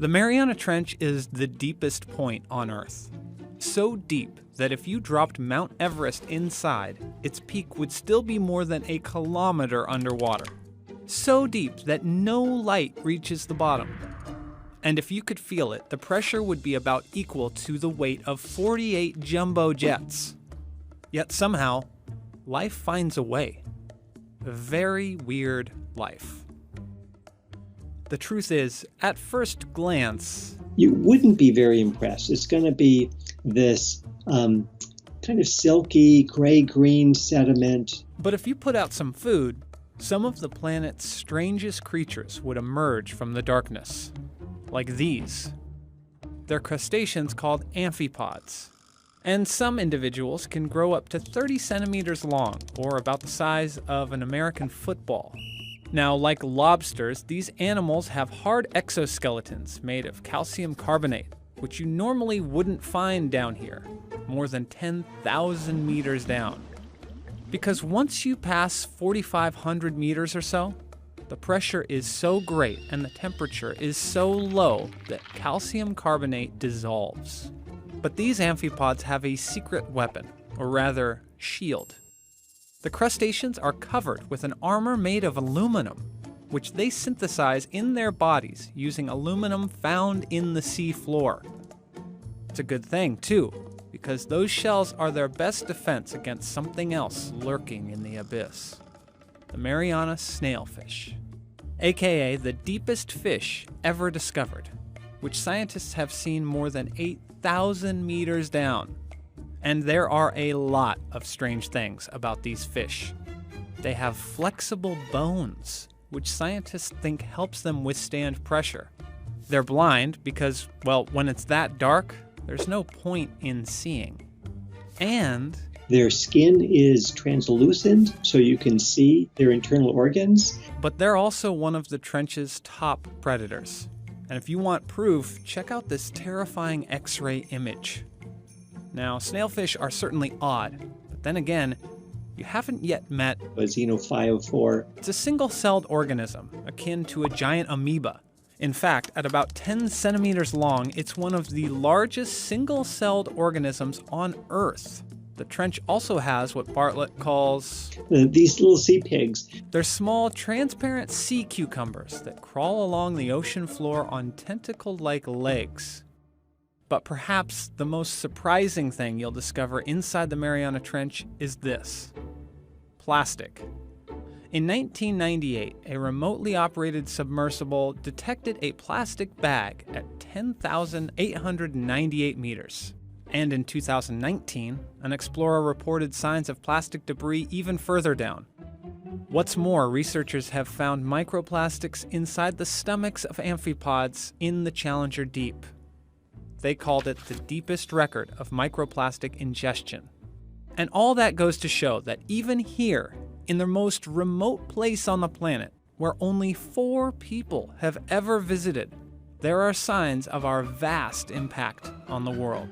Mariana Trench is the deepest point on Earth. So deep that if you dropped Mount Everest inside, its peak would still be more than a kilometer underwater. So deep that no light reaches the bottom. And if you could feel it, the pressure would be about equal to the weight of 48 jumbo jets. Yet somehow, life finds a way. A very weird life. The truth is, at first glance, you wouldn't be very impressed. It's going to be this kind of silky gray-green sediment. But if you put out some food, some of the planet's strangest creatures would emerge from the darkness. Like these. They're crustaceans called amphipods. And some individuals can grow up to 30 centimeters long, or about the size of an American football. Now, like lobsters, these animals have hard exoskeletons made of calcium carbonate, which you normally wouldn't find down here, more than 10,000 meters down. Because once you pass 4,500 meters or so, the pressure is so great and the temperature is so low that calcium carbonate dissolves. But these amphipods have a secret weapon, or rather, shield. The crustaceans are covered with an armor made of aluminum, which they synthesize in their bodies using aluminum found in the sea floor. It's a good thing, too, because those shells are their best defense against something else lurking in the abyss. The Mariana snailfish, aka the deepest fish ever discovered, which scientists have seen more than 8,000 meters down. And there are a lot of strange things about these fish. They have flexible bones, which scientists think helps them withstand pressure. They're blind because, well, when it's that dark, there's no point in seeing. And their skin is translucent, so you can see their internal organs. But they're also one of the trench's top predators. And if you want proof, check out this terrifying X-ray image. Now, snailfish are certainly odd, but then again, you haven't yet met a xenophyophore. It's a single-celled organism, akin to a giant amoeba. In fact, at about 10 centimeters long, it's one of the largest single-celled organisms on Earth. The trench also has what Bartlett calls these little sea pigs. They're small, transparent sea cucumbers that crawl along the ocean floor on tentacle-like legs. But perhaps the most surprising thing you'll discover inside the Mariana Trench is this: plastic. In 1998, a remotely operated submersible detected a plastic bag at 10,898 meters. And in 2019, an explorer reported signs of plastic debris even further down. What's more, researchers have found microplastics inside the stomachs of amphipods in the Challenger Deep. They called it the deepest record of microplastic ingestion. And all that goes to show that even here, in the most remote place on the planet, where only 4 people have ever visited, there are signs of our vast impact on the world.